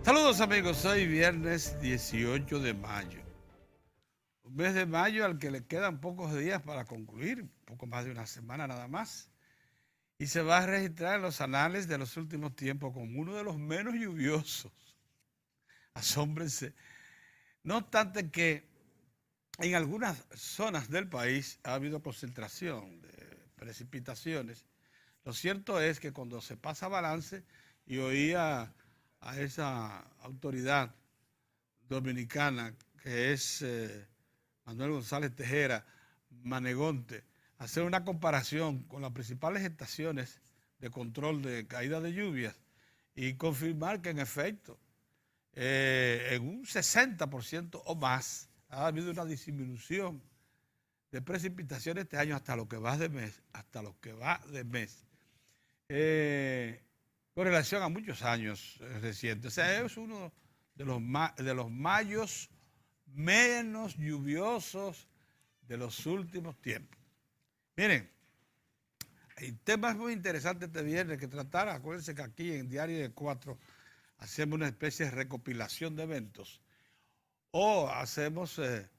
Saludos amigos, hoy viernes 18 de mayo. Un mes de mayo al que le quedan pocos días para concluir, poco más de una semana nada más. Y se va a registrar en los anales de los últimos tiempos como uno de los menos lluviosos. Asómbrense. No obstante que en algunas zonas del país ha habido concentración de precipitaciones. Lo cierto es que cuando se pasa balance y oía a esa autoridad dominicana que es Manuel González Tejera, Manegonte, hacer una comparación con las principales estaciones de control de caída de lluvias y confirmar que en efecto en un 60% o más ha habido una disminución de precipitaciones este año hasta lo que va de mes, con relación a muchos años recientes. O sea, es uno de los mayos menos lluviosos de los últimos tiempos. Miren, hay temas muy interesantes este viernes que tratar. Acuérdense que aquí en Diario de 4 hacemos una especie de recopilación de eventos o hacemos le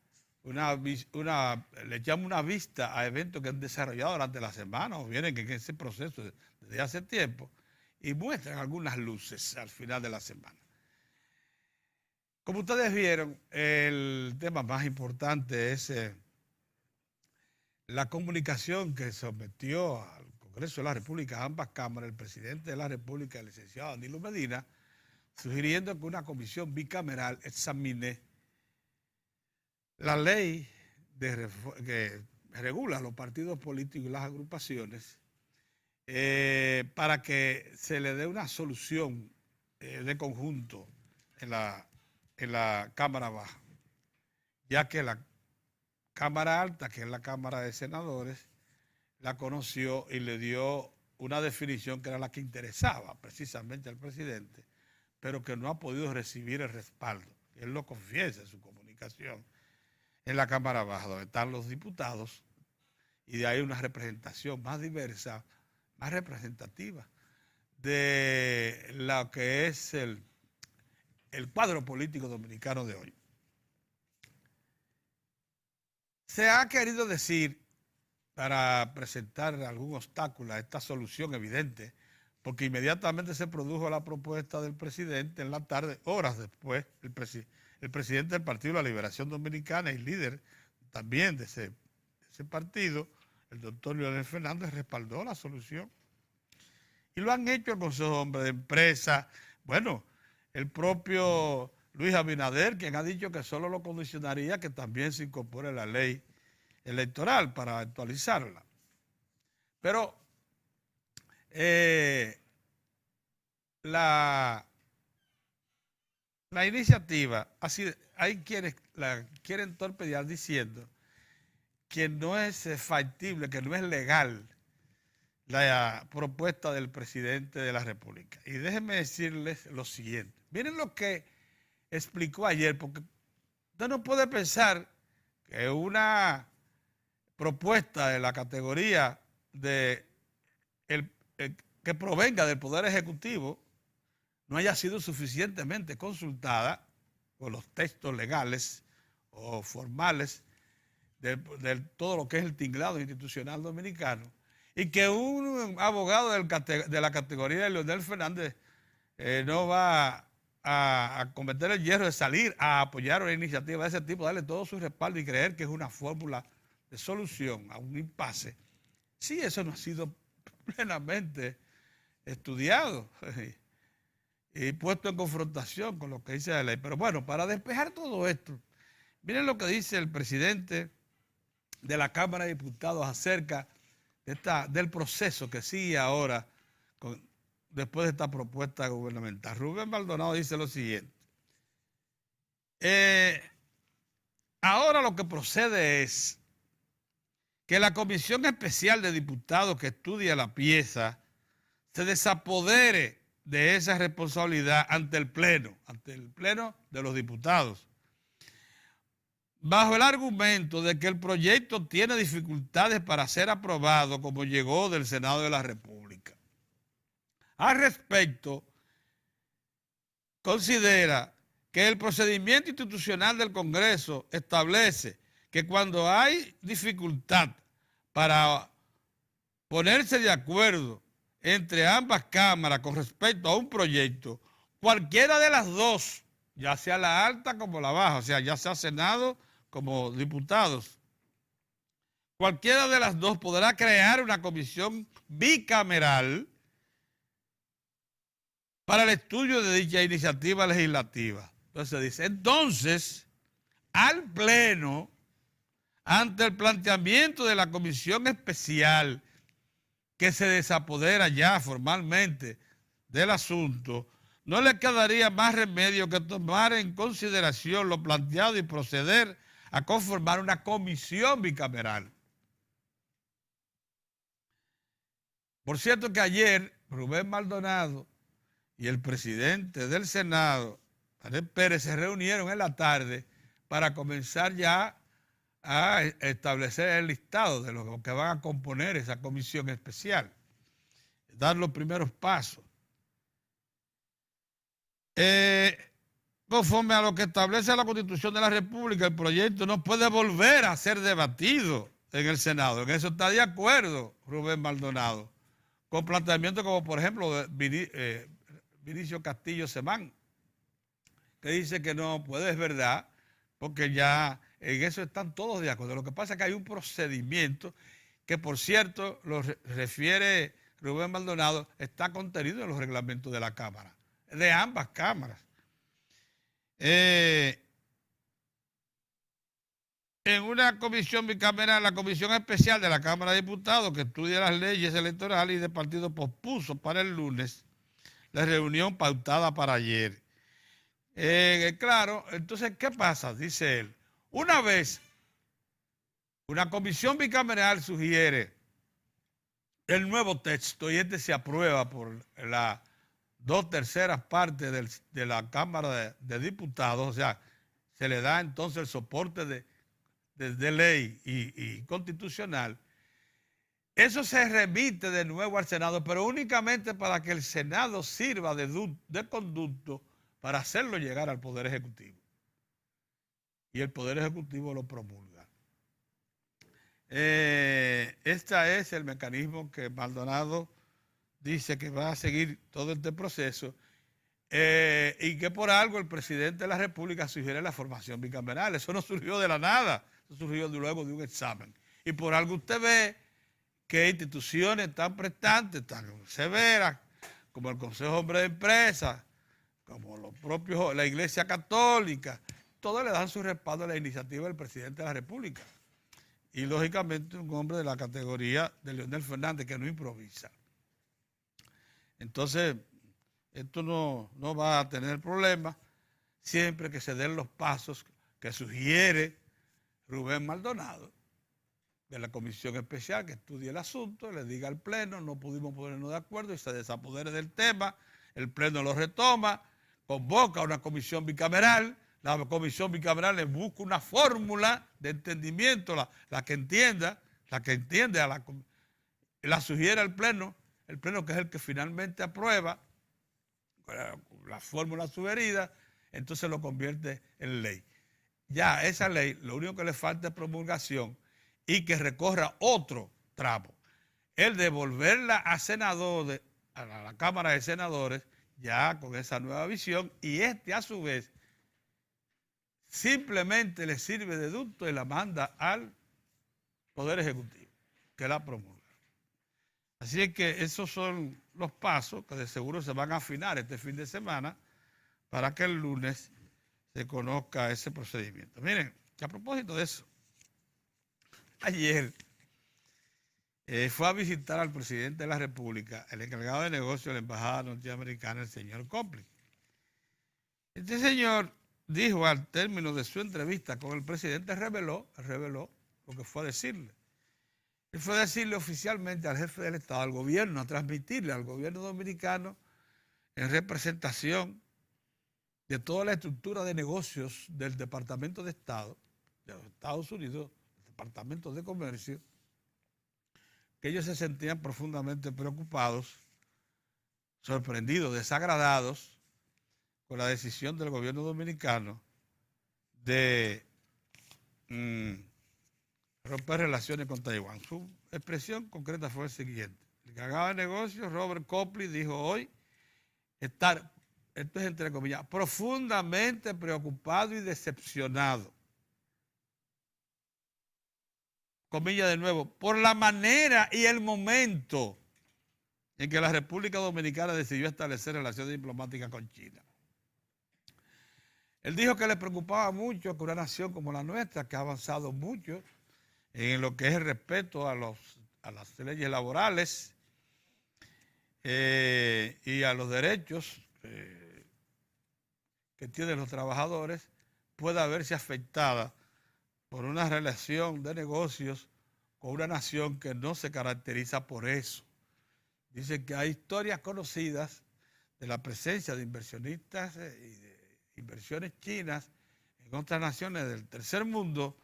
echamos una vista a eventos que han desarrollado durante la semana o vienen en ese proceso desde hace tiempo y muestran algunas luces al final de la semana. Como ustedes vieron, el tema más importante es la comunicación que sometió al Congreso de la República, a ambas cámaras, el presidente de la República, el licenciado Danilo Medina, sugiriendo que una comisión bicameral examine la ley que regula los partidos políticos y las agrupaciones para que se le dé una solución de conjunto en la Cámara Baja, ya que la Cámara Alta, que es la Cámara de Senadores, la conoció y le dio una definición que era la que interesaba precisamente al presidente, pero que no ha podido recibir el respaldo. Él lo confiesa en su comunicación en la Cámara Baja, donde están los diputados, y de ahí una representación más diversa, más representativa de lo que es el cuadro político dominicano de hoy. Se ha querido decir, para presentar algún obstáculo a esta solución evidente, porque inmediatamente se produjo la propuesta del presidente en la tarde, horas después, el presidente del Partido de la Liberación Dominicana y líder también de ese partido, el doctor Leonel Fernández, respaldó la solución. Y lo han hecho el Consejo de Hombres de Empresa. Bueno, el propio Luis Abinader, quien ha dicho que solo lo condicionaría que también se incorpore la ley electoral para actualizarla. Pero la iniciativa, hay quienes la quieren torpedear diciendo que no es factible, que no es legal la propuesta del presidente de la República. Y déjenme decirles lo siguiente. Miren lo que explicó ayer, porque usted no puede pensar que una propuesta de la categoría que provenga del Poder Ejecutivo no haya sido suficientemente consultada con los textos legales o formales de todo lo que es el tinglado institucional dominicano, y que un abogado de la categoría de Leonel Fernández no va a cometer el hierro de salir a apoyar una iniciativa de ese tipo, darle todo su respaldo y creer que es una fórmula de solución a un impasse. Sí, eso no ha sido plenamente estudiado y puesto en confrontación con lo que dice la ley. Pero bueno, para despejar todo esto, miren lo que dice el presidente de la Cámara de Diputados acerca del proceso que sigue ahora después de esta propuesta gubernamental. Rubén Maldonado dice lo siguiente. Ahora lo que procede es que la Comisión Especial de Diputados que estudia la pieza se desapodere de esa responsabilidad ante el Pleno de los diputados, bajo el argumento de que el proyecto tiene dificultades para ser aprobado como llegó del Senado de la República. Al respecto, considera que el procedimiento institucional del Congreso establece que cuando hay dificultad para ponerse de acuerdo entre ambas cámaras con respecto a un proyecto, cualquiera de las dos, ya sea la alta como la baja, o sea, ya sea Senado como diputados, cualquiera de las dos podrá crear una comisión bicameral para el estudio de dicha iniciativa legislativa. Entonces dice, entonces, al Pleno, ante el planteamiento de la comisión especial que se desapodera ya formalmente del asunto, no le quedaría más remedio que tomar en consideración lo planteado y proceder a conformar una comisión bicameral. Por cierto que ayer Rubén Maldonado y el presidente del Senado, Daniel Pérez, se reunieron en la tarde para comenzar ya a establecer el listado de los que van a componer esa comisión especial, dar los primeros pasos. Conforme a lo que establece la Constitución de la República, el proyecto no puede volver a ser debatido en el Senado. En eso está de acuerdo Rubén Maldonado, con planteamientos como, por ejemplo, Vinicio Castillo Semán, que dice que no puede, es verdad, porque ya en eso están todos de acuerdo. Lo que pasa es que hay un procedimiento que, por cierto, lo refiere Rubén Maldonado, está contenido en los reglamentos de la Cámara, de ambas cámaras. En una comisión bicameral, la comisión especial de la Cámara de Diputados que estudia las leyes electorales y de partido pospuso para el lunes la reunión pautada para ayer. Claro, entonces, ¿qué pasa? Dice él, una vez una comisión bicameral sugiere el nuevo texto y este se aprueba por las 2/3 partes de la Cámara de Diputados, o sea, se le da entonces el soporte de ley y constitucional, eso se remite de nuevo al Senado, pero únicamente para que el Senado sirva de conducto para hacerlo llegar al Poder Ejecutivo. Y el Poder Ejecutivo lo promulga. Este es el mecanismo que Maldonado dice que va a seguir todo este proceso y que por algo el presidente de la República sugiere la formación bicameral. Eso no surgió de la nada, eso surgió luego de un examen. Y por algo usted ve que instituciones tan prestantes, tan severas, como el Consejo Hombre de Empresas, como los propios, la Iglesia Católica, todos le dan su respaldo a la iniciativa del presidente de la República. Y lógicamente un hombre de la categoría de Leonel Fernández que no improvisa. Entonces, esto no va a tener problemas siempre que se den los pasos que sugiere Rubén Maldonado, de la comisión especial que estudie el asunto, le diga al Pleno, no pudimos ponernos de acuerdo y se desapodere del tema, el Pleno lo retoma, convoca una comisión bicameral, la comisión bicameral le busca una fórmula de entendimiento, la que entiende, la sugiere al Pleno, el Pleno que es el que finalmente aprueba la fórmula sugerida, entonces lo convierte en ley. Ya esa ley, lo único que le falta es promulgación y que recorra otro tramo, el devolverla a senadores, a la Cámara de Senadores, ya con esa nueva visión, y a su vez simplemente le sirve de ducto y la manda al Poder Ejecutivo, que la promulga. Así es que esos son los pasos que de seguro se van a afinar este fin de semana para que el lunes se conozca ese procedimiento. Miren, que a propósito de eso, ayer fue a visitar al presidente de la República, el encargado de negocios de la Embajada Norteamericana, el señor Copley. Este señor dijo al término de su entrevista con el presidente, reveló lo que fue a decirle. Él fue a decirle oficialmente al jefe del Estado, al gobierno, a transmitirle al gobierno dominicano en representación de toda la estructura de negocios del Departamento de Estado, de los Estados Unidos, el Departamento de Comercio, que ellos se sentían profundamente preocupados, sorprendidos, desagradados con la decisión del gobierno dominicano de romper relaciones con Taiwán. Su expresión concreta fue el siguiente. El encargado de negocios, Robert Copley, dijo hoy estar, esto es entre comillas, profundamente preocupado y decepcionado. Comillas de nuevo, por la manera y el momento en que la República Dominicana decidió establecer relaciones diplomáticas con China. Él dijo que le preocupaba mucho que una nación como la nuestra, que ha avanzado mucho en lo que es el respeto a las leyes laborales y a los derechos que tienen los trabajadores, pueda verse afectada por una relación de negocios con una nación que no se caracteriza por eso. Dice que hay historias conocidas de la presencia de inversionistas y de inversiones chinas en otras naciones del tercer mundo.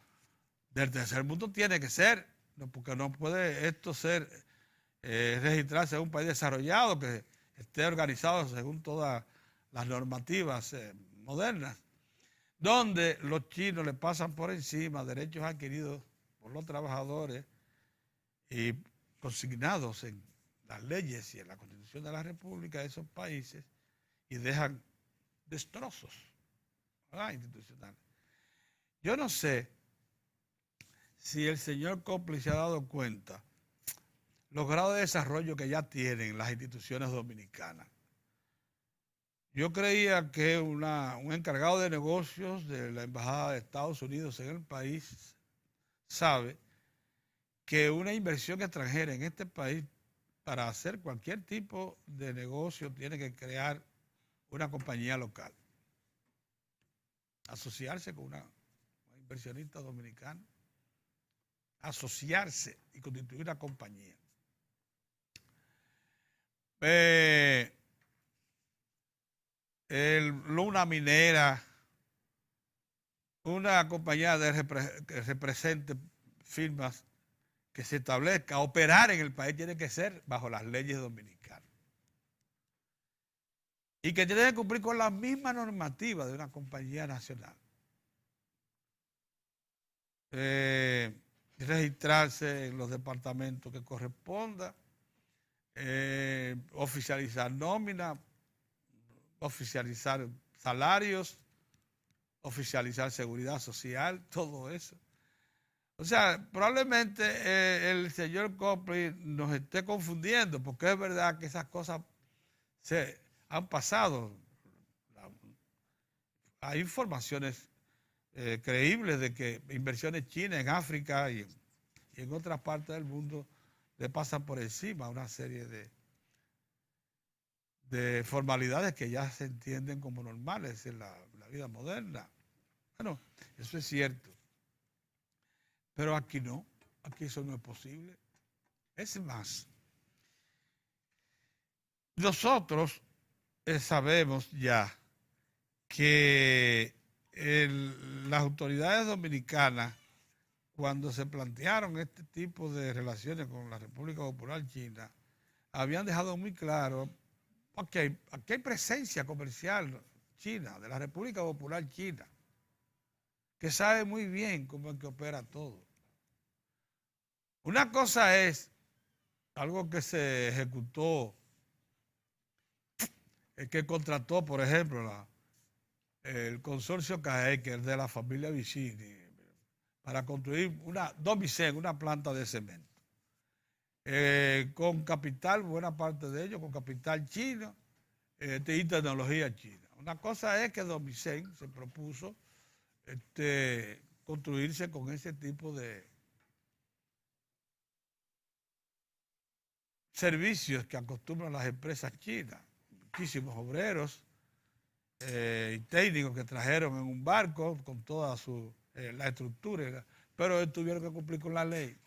Del tercer mundo tiene que ser, porque no puede esto ser registrarse en un país desarrollado que esté organizado según todas las normativas modernas, donde los chinos le pasan por encima derechos adquiridos por los trabajadores y consignados en las leyes y en la Constitución de la República de esos países y dejan destrozos, ¿verdad?, institucionales. Yo no sé si el señor Copley se ha dado cuenta los grados de desarrollo que ya tienen las instituciones dominicanas. Yo creía que un encargado de negocios de la Embajada de Estados Unidos en el país sabe que una inversión extranjera en este país, para hacer cualquier tipo de negocio, tiene que crear una compañía local, asociarse con una inversionista dominicana, asociarse y constituir una compañía. Una minera, una compañía que represente firmas que se establezca, operar en el país, tiene que ser bajo las leyes dominicanas. Y que tiene que cumplir con la misma normativa de una compañía nacional. Registrarse en los departamentos que corresponda, oficializar nómina, oficializar salarios, oficializar seguridad social, todo eso. O sea, probablemente el señor Copley nos esté confundiendo, porque es verdad que esas cosas se han pasado. Hay informaciones creíbles de que inversiones chinas en África y en otras partes del mundo le pasan por encima una serie de formalidades que ya se entienden como normales en la vida moderna. Bueno, eso es cierto. Pero aquí no, aquí eso no es posible. Es más, nosotros sabemos ya que las autoridades dominicanas, cuando se plantearon este tipo de relaciones con la República Popular China, habían dejado muy claro que aquí hay presencia comercial china, de la República Popular China, que sabe muy bien cómo es que opera todo. Una cosa es algo que se ejecutó, que contrató, por ejemplo, el consorcio CAE, que es de la familia Vicini, para construir una planta de cemento. Con capital, buena parte de ellos, con capital chino y tecnología china. Una cosa es que Domicén se propuso construirse con ese tipo de servicios que acostumbran las empresas chinas. Muchísimos obreros y técnicos que trajeron en un barco con toda la estructura, pero tuvieron que cumplir con la ley.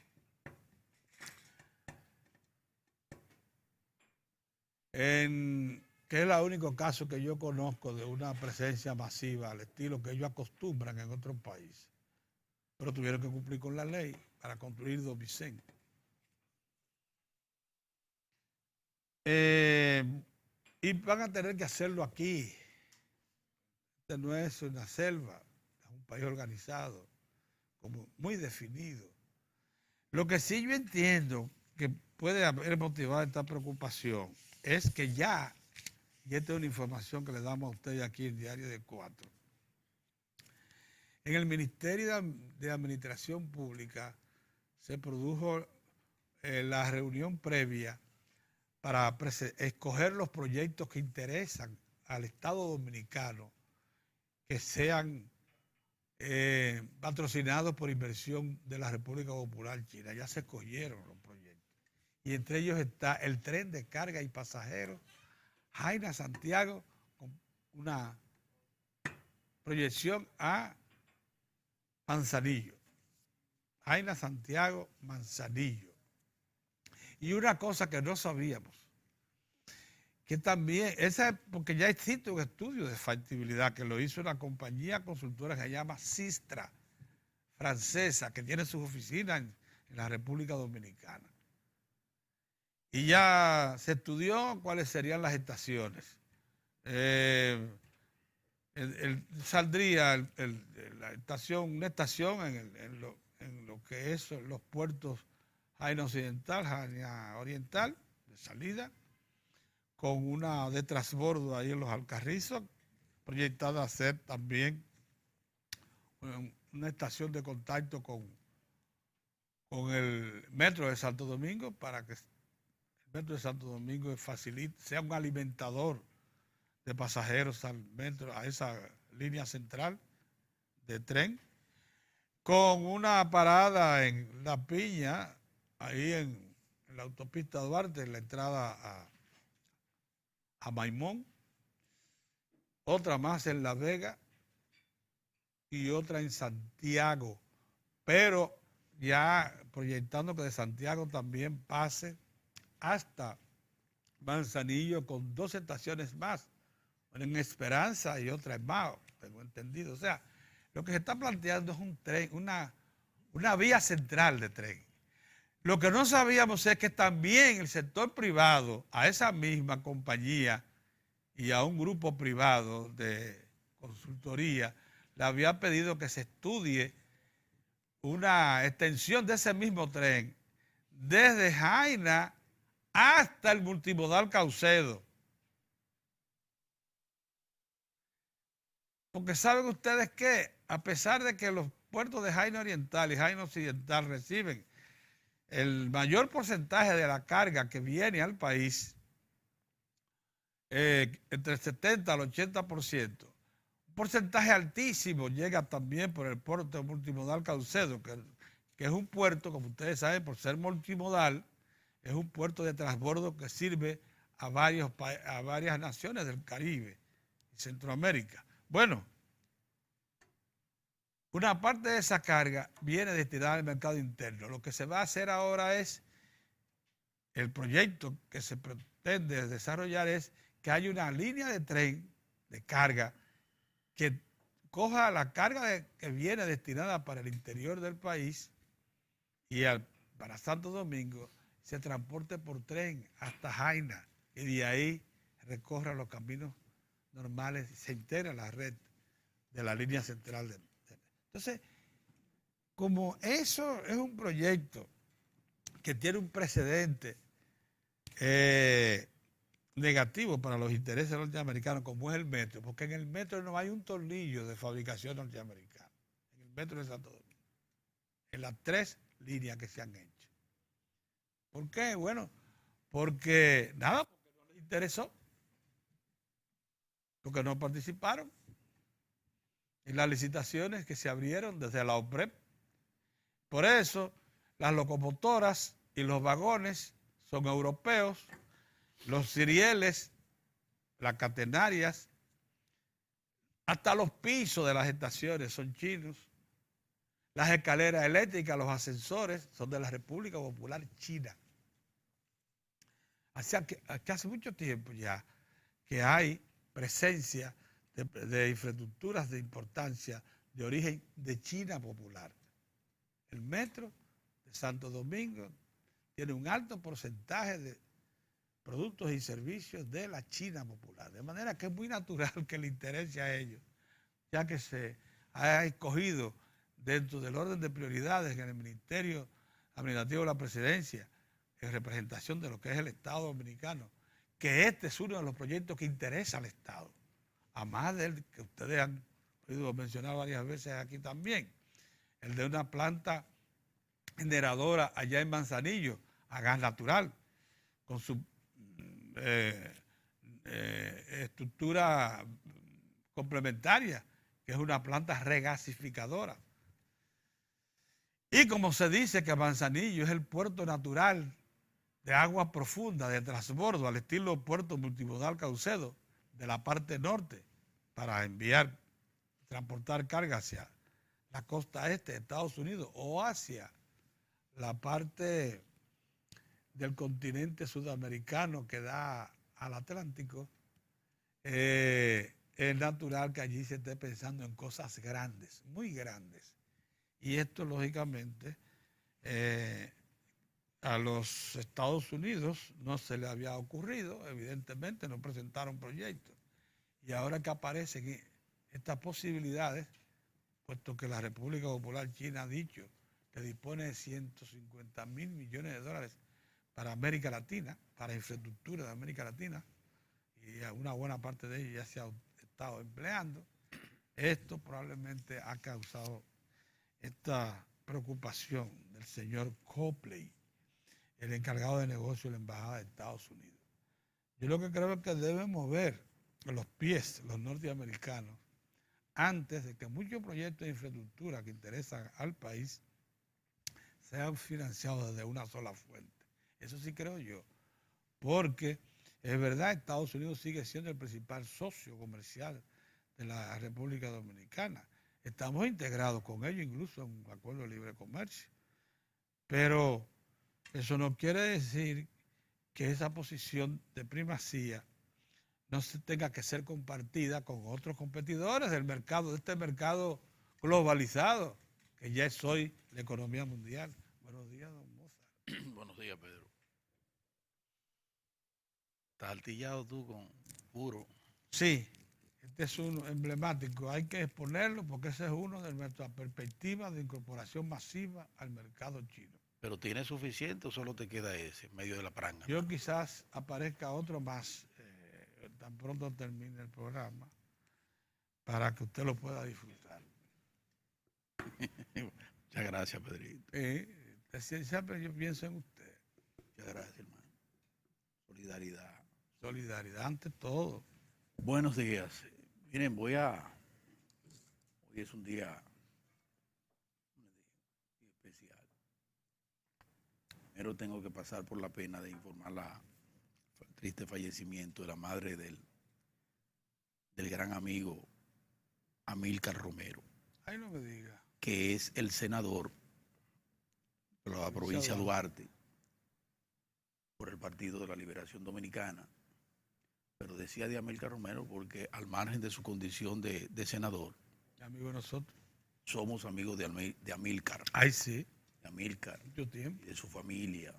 Que es el único caso que yo conozco de una presencia masiva al estilo que ellos acostumbran en otros países. Pero tuvieron que cumplir con la ley para construir Domicén. Y van a tener que hacerlo aquí. Este no es una selva, es un país organizado, como muy definido. Lo que sí yo entiendo que puede haber motivado esta preocupación es que ya, y esta es una información que le damos a ustedes aquí en Diario de Cuatro, en el Ministerio de Administración Pública se produjo la reunión previa para escoger los proyectos que interesan al Estado Dominicano que sean patrocinados por inversión de la República Popular China. Ya se escogieron los proyectos. Y entre ellos está el tren de carga y pasajeros Jaina-Santiago, con una proyección a Manzanillo. Jaina-Santiago, Manzanillo. Y una cosa que no sabíamos, que también, esa es porque ya existe un estudio de factibilidad que lo hizo una compañía consultora que se llama Sistra, francesa, que tiene sus oficinas en la República Dominicana. Y ya se estudió cuáles serían las estaciones. Saldría la estación, una estación en lo que es los puertos Jaina Occidental, Jaina Oriental, de salida, con una de transbordo ahí en los Alcarrizos, proyectada a ser también una estación de contacto con el Metro de Santo Domingo, para que el Metro de Santo Domingo sea un alimentador de pasajeros al metro, a esa línea central de tren, con una parada en La Piña, ahí en la autopista Duarte, en la entrada a Maimón, otra más en La Vega y otra en Santiago, pero ya proyectando que de Santiago también pase hasta Manzanillo con 2 estaciones más, una en Esperanza y otra en Mao, tengo entendido. O sea, lo que se está planteando es un tren, una vía central de tren. Lo que no sabíamos es que también el sector privado, a esa misma compañía y a un grupo privado de consultoría, le había pedido que se estudie una extensión de ese mismo tren desde Jaina hasta el multimodal Caucedo. Porque saben ustedes que, a pesar de que los puertos de Jaina Oriental y Jaina Occidental reciben el mayor porcentaje de la carga que viene al país, entre el 70 al 80%, un porcentaje altísimo llega también por el puerto multimodal Caucedo, que es un puerto, como ustedes saben, por ser multimodal, es un puerto de transbordo que sirve a varias naciones del Caribe y Centroamérica. Bueno, una parte de esa carga viene destinada al mercado interno. Lo que se va a hacer ahora es, el proyecto que se pretende desarrollar es que haya una línea de tren de carga que coja la carga que viene destinada para el interior del país y para Santo Domingo se transporte por tren hasta Jaina y de ahí recorra los caminos normales y se integra la red de la línea central de tren. Entonces, como eso es un proyecto que tiene un precedente negativo para los intereses norteamericanos, como es el metro, porque en el metro no hay un tornillo de fabricación norteamericana, en el metro de Santo Domingo, en las 3 líneas que se han hecho. ¿Por qué? Bueno, porque no les interesó, porque no participaron en las licitaciones que se abrieron desde la OPREP. Por eso, las locomotoras y los vagones son europeos, los cirieles, las catenarias, hasta los pisos de las estaciones son chinos, las escaleras eléctricas, los ascensores son de la República Popular China. Que hace mucho tiempo ya que hay presencia de infraestructuras de importancia de origen de China popular. El metro de Santo Domingo tiene un alto porcentaje de productos y servicios de la China popular, de manera que es muy natural que le interese a ellos ya que se ha escogido dentro del orden de prioridades en el Ministerio Administrativo de la Presidencia, en representación de lo que es el Estado dominicano, que este es uno de los proyectos que interesa al Estado, a más del que ustedes han oído mencionar varias veces aquí también, el de una planta generadora allá en Manzanillo, a gas natural, con su estructura complementaria, que es una planta regasificadora. Y como se dice que Manzanillo es el puerto natural de agua profunda, de transbordo, al estilo puerto multimodal Caucedo, de la parte norte, para enviar, transportar carga hacia la costa este de Estados Unidos o hacia la parte del continente sudamericano que da al Atlántico, es natural que allí se esté pensando en cosas grandes, muy grandes. Y esto, lógicamente, a los Estados Unidos no se le había ocurrido, evidentemente no presentaron proyectos. Y ahora que aparecen estas posibilidades, puesto que la República Popular China ha dicho que dispone de 150 mil millones de dólares para América Latina, para infraestructura de América Latina, y una buena parte de ellos ya se ha estado empleando, esto probablemente ha causado esta preocupación del señor Copley, el encargado de negocio de la Embajada de Estados Unidos. Yo lo que creo es que deben mover los pies los norteamericanos antes de que muchos proyectos de infraestructura que interesan al país sean financiados desde una sola fuente. Eso sí creo yo, porque es verdad, Estados Unidos sigue siendo el principal socio comercial de la República Dominicana. Estamos integrados con ellos, incluso en un acuerdo de libre comercio. Pero eso no quiere decir que esa posición de primacía no se tenga que ser compartida con otros competidores del mercado, de este mercado globalizado, que ya es hoy la economía mundial. Buenos días, don Mozart. Buenos días, Pedro. ¿Estás artillado tú con puro? Sí, este es uno emblemático. Hay que exponerlo porque ese es uno de nuestras perspectivas de incorporación masiva al mercado chino. ¿Pero tienes suficiente o solo te queda ese en medio de la pranga? Yo quizás aparezca otro más tan pronto termine el programa para que usted lo pueda disfrutar. Muchas gracias, Pedrito. Siempre yo pienso en usted. Muchas gracias, hermano. Solidaridad. Solidaridad ante todo. Buenos días. Miren, hoy es un día especial. Primero tengo que pasar por la pena de informar el triste fallecimiento de la madre del gran amigo Amílcar Romero. Ay, no me diga. Que es el senador de la provincia de Duarte por el Partido de la Liberación Dominicana. Pero decía de Amílcar Romero porque al margen de su condición de senador, amigo de nosotros, somos amigos de Amílcar. Ay, sí. De Amílcar. Mucho tiempo. Y de su familia,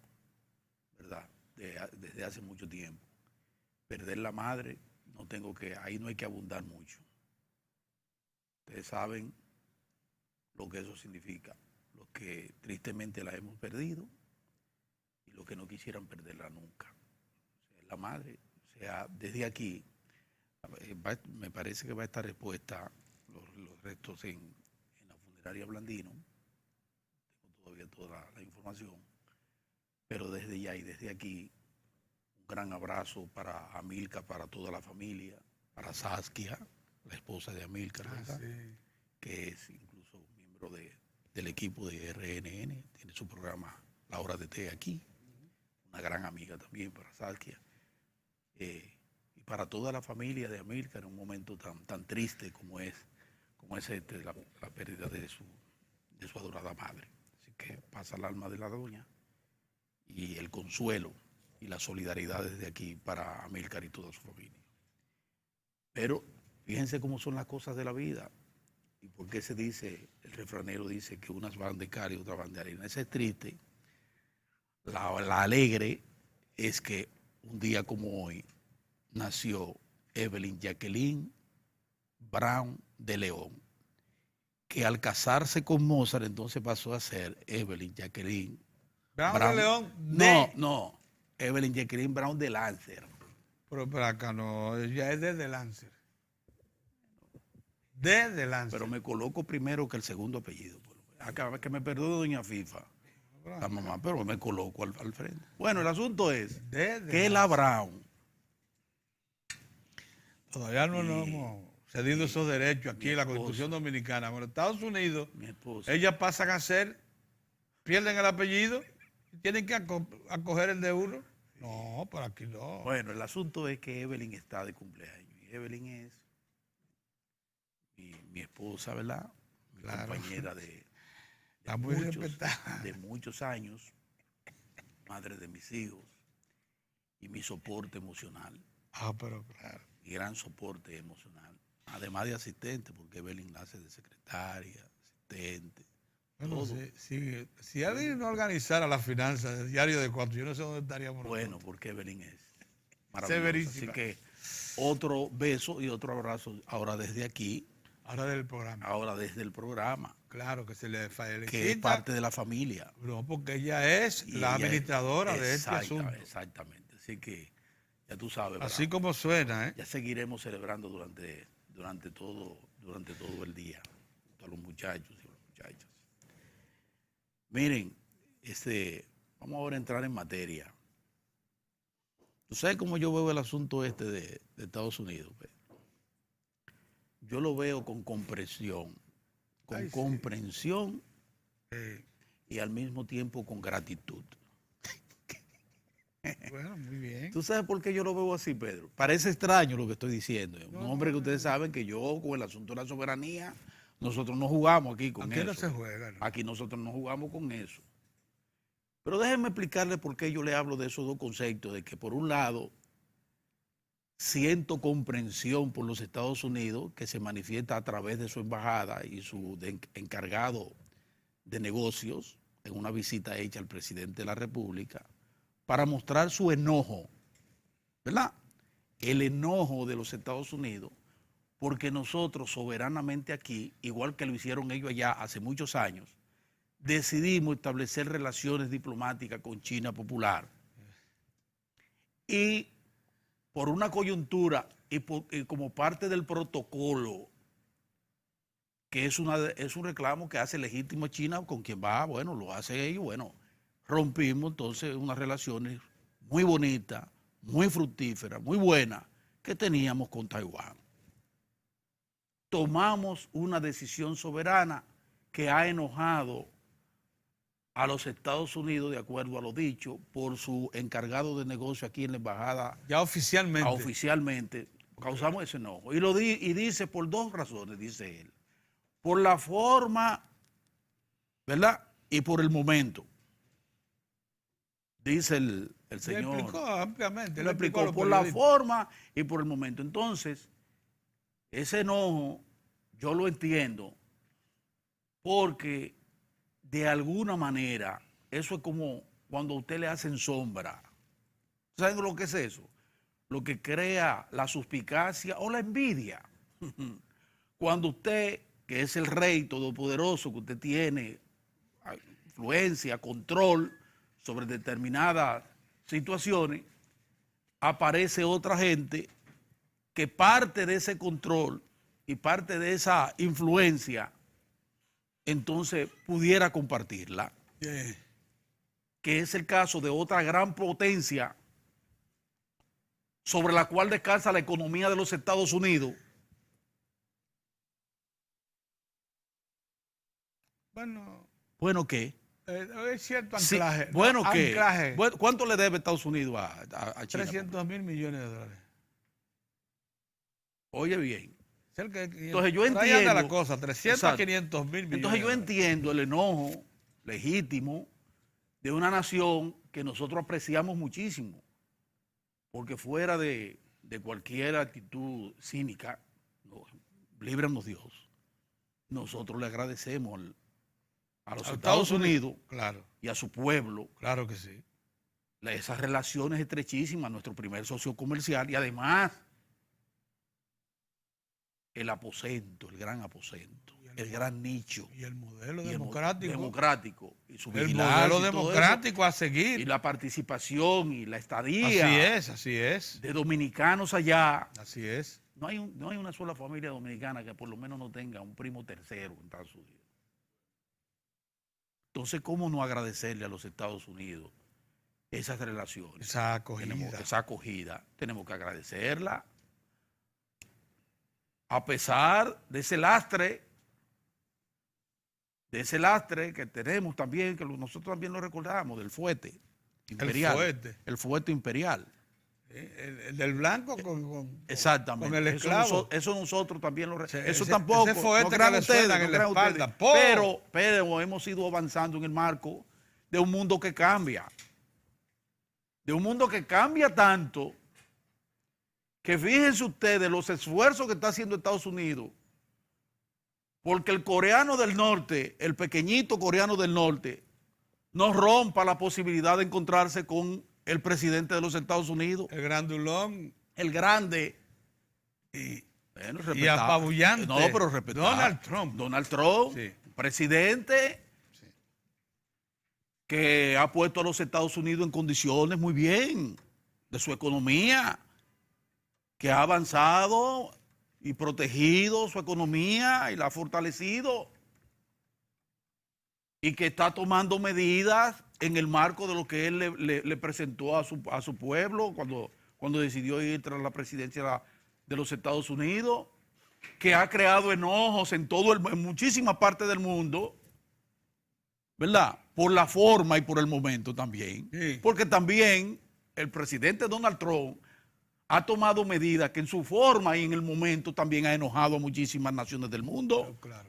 ¿verdad? Desde hace mucho tiempo. Perder la madre, ahí no hay que abundar mucho. Ustedes saben lo que eso significa. Los que tristemente la hemos perdido y los que no quisieran perderla nunca. O sea, la madre. O sea, desde aquí, me parece que va a estar expuesta los restos en la funeraria Blandino. Tengo todavía toda la información. Pero desde ya y desde aquí, un gran abrazo para Amílcar, para toda la familia, para Saskia, la esposa de Amílcar, sí. Que es incluso miembro del equipo de RNN, tiene su programa La Hora de Té aquí. Una gran amiga también para Saskia. Y para toda la familia de Amílcar en un momento tan triste como es la pérdida de su adorada madre. Así que pasa el alma de la doña y el consuelo y la solidaridad desde aquí para Amílcar y toda su familia. Pero fíjense cómo son las cosas de la vida y por qué el refranero dice que unas van de cal y otras van de arena. Ese es triste. La alegre es que un día como hoy nació Evelyn Jacqueline Brown de León, que al casarse con Mozart entonces pasó a ser Evelyn Jacqueline Brown de Brown. León No, Evelyn Jacqueline Brown de Lancer. Pero acá no, ella es desde Lancer. Desde Lancer. Pero me coloco primero que el segundo apellido. Acá que me perdone doña FIFA, la mamá, pero me coloco al frente. Bueno, el asunto es que la Brown. Todavía no hemos cedido esos derechos aquí en la Constitución Dominicana. Bueno, Estados Unidos, ellas pasan a ser, pierden el apellido y tienen que acoger el de uno. No, por aquí no. Bueno, el asunto es que Evelyn está de cumpleaños. Y Evelyn es mi esposa, ¿verdad? Mi compañera de muchos años, madre de mis hijos y mi soporte emocional. Pero claro. Mi gran soporte emocional. Además de asistente, porque Evelyn hace de secretaria, asistente. Bueno, si alguien no organizara las finanzas del diario de Cuatro, yo no sé dónde estaríamos. Bueno, porque Evelyn es maravillosa. Así que otro beso y otro abrazo ahora desde aquí. Ahora del programa. Ahora desde el programa. Claro, que se le felicita. Que es parte de la familia. No, porque ella es la administradora de este asunto. Exactamente. Así que ya tú sabes. Así como suena, ¿eh? Ya seguiremos celebrando durante todo el día. A los muchachos y las muchachas. Miren, vamos ahora a entrar en materia. ¿Tú sabes cómo yo veo el asunto de Estados Unidos? Yo lo veo con comprensión, y al mismo tiempo con gratitud. Bueno, muy bien. ¿Tú sabes por qué yo lo veo así, Pedro? Parece extraño lo que estoy diciendo. Un hombre que ustedes saben que yo con el asunto de la soberanía, nosotros no jugamos aquí con eso. Aquí no se juega, ¿no? Aquí nosotros no jugamos con eso. Pero déjenme explicarle por qué yo le hablo de esos dos conceptos, de que por un lado siento comprensión por los Estados Unidos, que se manifiesta a través de su embajada y su encargado de negocios, en una visita hecha al presidente de la República, para mostrar su enojo, ¿verdad? El enojo de los Estados Unidos, porque nosotros soberanamente aquí, igual que lo hicieron ellos allá hace muchos años, decidimos establecer relaciones diplomáticas con China popular. Y por una coyuntura y como parte del protocolo, que es un reclamo que hace legítimo China con quien va, bueno, lo hace ellos, bueno, rompimos entonces unas relaciones muy bonitas, muy fructíferas, muy buenas que teníamos con Taiwán. Tomamos una decisión soberana que ha enojado a los Estados Unidos, de acuerdo a lo dicho, por su encargado de negocio aquí en la embajada. Ya oficialmente. Oficialmente causamos ese enojo. Y dice por dos razones, dice él. Por la forma, ¿verdad? Y por el momento. Dice el señor. Lo explicó ampliamente. Lo explicó por la forma y por el momento. Entonces, ese enojo yo lo entiendo porque de alguna manera eso es como cuando a usted le hacen sombra. ¿Saben lo que es eso? Lo que crea la suspicacia o la envidia. Cuando usted, que es el rey todopoderoso, que usted tiene influencia, control sobre determinadas situaciones, aparece otra gente que parte de ese control y parte de esa influencia, entonces pudiera compartirla. Que es el caso de otra gran potencia sobre la cual descansa la economía de los Estados Unidos. Bueno, ¿qué? Es cierto anclaje. Sí, bueno, ¿qué? ¿Cuánto le debe Estados Unidos a China? 300.000 millones de dólares. Oye bien. Entonces yo entiendo la cosa, 300, 500 mil millones. Entonces yo entiendo el enojo legítimo de una nación que nosotros apreciamos muchísimo, porque fuera de cualquier actitud cínica, líbranos Dios, nosotros le agradecemos a los Estados Unidos, claro, y a su pueblo, claro que sí, esas relaciones estrechísimas, nuestro primer socio comercial, y además el aposento, el gran aposento, el gran nicho. Y el modelo Y el democrático. y su El vigilancia modelo y todo democrático a eso, y seguir. la participación y la Así estadía es, así es. de dominicanos allá. Así es. No hay una sola familia dominicana que por lo menos no tenga un primo tercero en Estados Unidos. Entonces, ¿cómo no agradecerle a los Estados Unidos esas relaciones? Esa acogida. Esa acogida. Tenemos que agradecerla. A pesar de ese lastre que tenemos también, que nosotros también lo recordamos, del fuete imperial. El fuete imperial. El del blanco con Exactamente. Con el esclavo. Eso nosotros también lo Eso tampoco. Ese fuete no crean que le ustedes, suenan no en la crean espalda. ustedes. Pero hemos ido avanzando en el marco de un mundo que cambia. De un mundo que cambia tanto que fíjense ustedes los esfuerzos que está haciendo Estados Unidos porque el coreano del norte, el pequeñito coreano del norte, no rompa la posibilidad de encontrarse con el presidente de los Estados Unidos. El grandulón. El grande. Y apabullante. No, pero respetado. Donald Trump. Donald Trump, sí. Presidente, sí, que ha puesto a los Estados Unidos en condiciones muy bien de su economía, que ha avanzado y protegido su economía y la ha fortalecido, y que está tomando medidas en el marco de lo que él le presentó a su pueblo cuando decidió ir tras la presidencia de los Estados Unidos, que ha creado enojos en muchísimas partes del mundo, ¿verdad? Por la forma y por el momento también. Sí. Porque también el presidente Donald Trump ha tomado medidas que en su forma y en el momento también ha enojado a muchísimas naciones del mundo. Claro.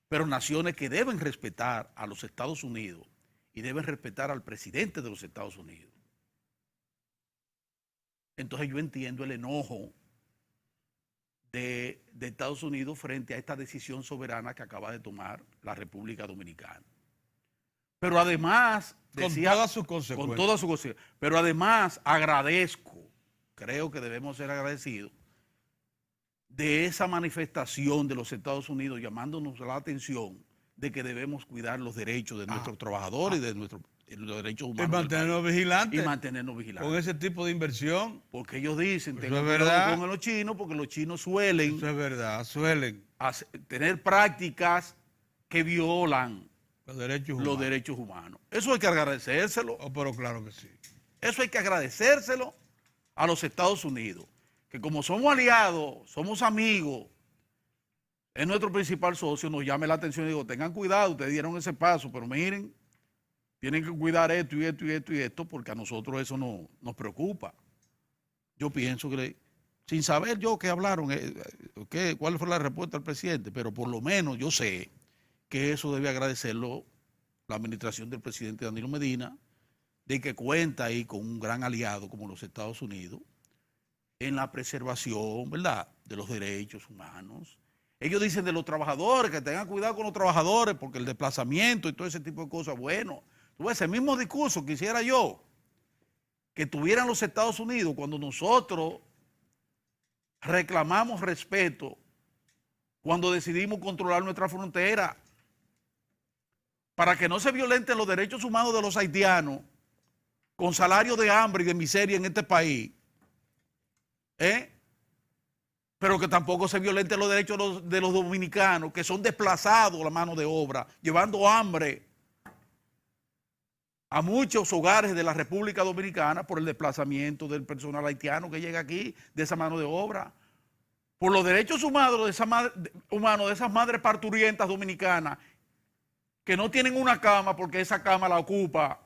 Pero naciones que deben respetar a los Estados Unidos y deben respetar al presidente de los Estados Unidos. Entonces yo entiendo el enojo de Estados Unidos frente a esta decisión soberana que acaba de tomar la República Dominicana. Pero además, decía, con todas sus consecuencias. Pero además agradezco, creo que debemos ser agradecidos de esa manifestación de los Estados Unidos llamándonos la atención de que debemos cuidar los derechos de nuestros trabajadores y de los derechos humanos. Y mantenernos vigilantes. Y mantenernos vigilantes. Con ese tipo de inversión. Porque ellos dicen, tengan cuidado con los chinos, porque los chinos suelen. Eso es verdad, suelen tener prácticas que violan los derechos humanos. Eso hay que agradecérselo. Oh, pero claro que sí. Eso hay que agradecérselo a los Estados Unidos, que como somos aliados, somos amigos, es nuestro principal socio, nos llame la atención y digo, tengan cuidado, ustedes dieron ese paso, pero miren, tienen que cuidar esto y esto y esto y esto, porque a nosotros eso nos preocupa. Yo pienso que, sin saber yo qué hablaron, cuál fue la respuesta del presidente, pero por lo menos yo sé que eso debe agradecerlo la administración del presidente Danilo Medina, de que cuenta ahí con un gran aliado como los Estados Unidos en la preservación, ¿verdad?, de los derechos humanos. Ellos dicen de los trabajadores, que tengan cuidado con los trabajadores, porque el desplazamiento y todo ese tipo de cosas, bueno, ese mismo discurso quisiera yo que tuvieran los Estados Unidos cuando nosotros reclamamos respeto, cuando decidimos controlar nuestra frontera, para que no se violenten los derechos humanos de los haitianos, con salario de hambre y de miseria en este país, pero que tampoco se violenten los derechos de los dominicanos, que son desplazados la mano de obra, llevando hambre a muchos hogares de la República Dominicana por el desplazamiento del personal haitiano que llega aquí, de esa mano de obra, por los derechos humanos de esas madres parturientas dominicanas que no tienen una cama porque esa cama la ocupa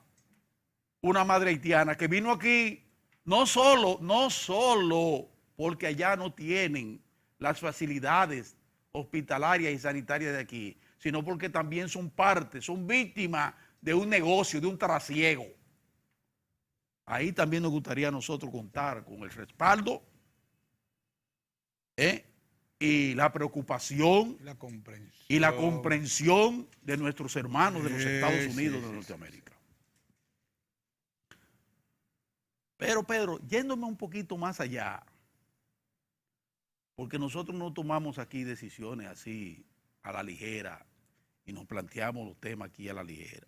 una madre haitiana que vino aquí no solo porque allá no tienen las facilidades hospitalarias y sanitarias de aquí, sino porque también son víctimas de un negocio, de un trasiego. Ahí también nos gustaría a nosotros contar con el respaldo y la preocupación y la comprensión de nuestros hermanos de los Estados Unidos de Norteamérica. Pero Pedro, yéndome un poquito más allá, Porque nosotros no tomamos aquí decisiones así a la ligera y nos planteamos los temas aquí a la ligera.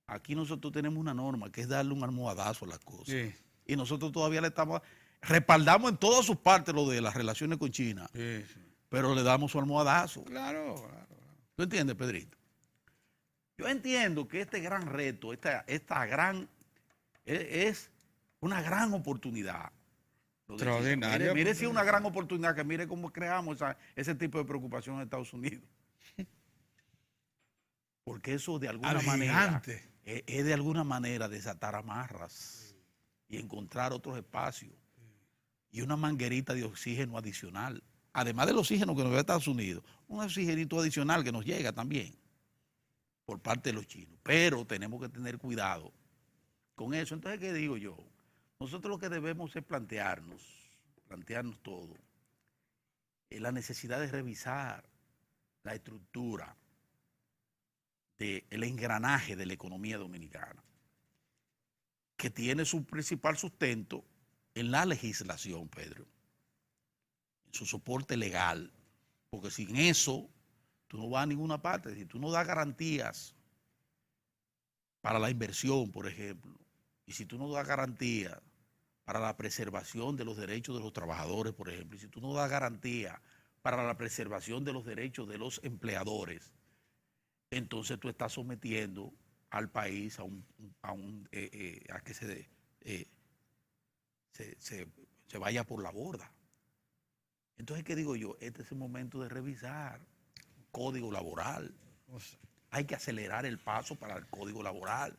Aquí nosotros tenemos una norma que es darle un almohadazo a las cosas. Sí. Y nosotros todavía le estamos, respaldamos en todas sus partes lo de las relaciones con China, Sí, sí. pero le damos su almohadazo. Claro, claro. ¿Tú entiendes, Pedrito? Yo entiendo que este gran reto, esta gran, es una gran oportunidad. Extraordinaria. Mire si es una gran oportunidad, que mire cómo creamos ese tipo de preocupación en Estados Unidos. Porque eso de alguna manera es de alguna manera desatar amarras y encontrar otros espacios y una manguerita de oxígeno adicional. Además del oxígeno que nos da Estados Unidos, un oxigenito adicional que nos llega también por parte de los chinos. Pero tenemos que tener cuidado con eso. Entonces, ¿qué digo yo? Nosotros lo que debemos es plantearnos todo, es la necesidad de revisar la estructura del engranaje de la economía dominicana, que tiene su principal sustento en la legislación, Pedro, en su soporte legal, porque sin eso tú no vas a ninguna parte. Si tú no das garantías para la inversión, por ejemplo, y si tú no das garantías para la preservación de los derechos de los trabajadores, por ejemplo, y si tú no das garantías para la preservación de los derechos de los empleadores, entonces tú estás sometiendo al país a que se vaya por la borda. Entonces, ¿qué digo yo? Este es el momento de revisar el código laboral. Hay que acelerar el paso para el código laboral.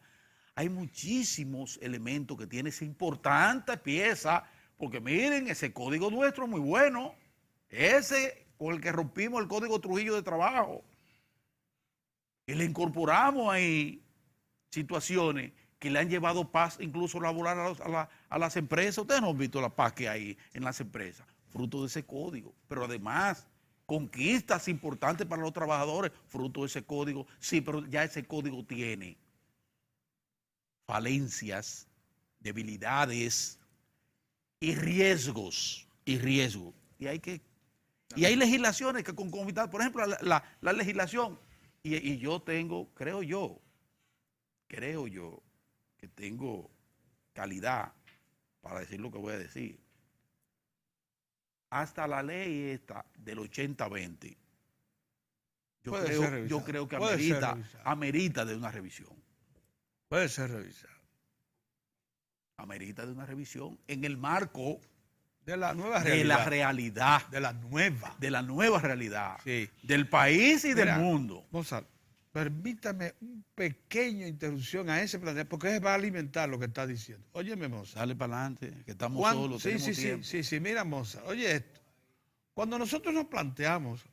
Hay muchísimos elementos que tiene esa importante pieza, porque miren, ese código nuestro es muy bueno. Ese con el que rompimos el código Trujillo de trabajo. Y le incorporamos ahí situaciones que le han llevado paz incluso laboral a las empresas. Ustedes no han visto la paz que hay en las empresas, fruto de ese código. Pero además, conquistas importantes para los trabajadores, fruto de ese código. Sí, pero ya ese código tiene falencias, debilidades y riesgos. Y hay legislaciones que concomitan, por ejemplo, la legislación. Y yo tengo, creo yo, que tengo calidad para decir lo que voy a decir. Hasta la ley esta del 80-20, yo creo que amerita de una revisión. Puede ser revisado. Amerita de una revisión en el marco de la nueva realidad. De la realidad. De la nueva realidad. Sí. Del país y del mundo. Mozart, permítame una pequeña interrupción a ese planeta, porque va a alimentar lo que está diciendo. Óyeme, Mozart. Dale para adelante, que estamos solos. Sí, mira, Mozart, oye esto. Cuando nosotros nos planteamos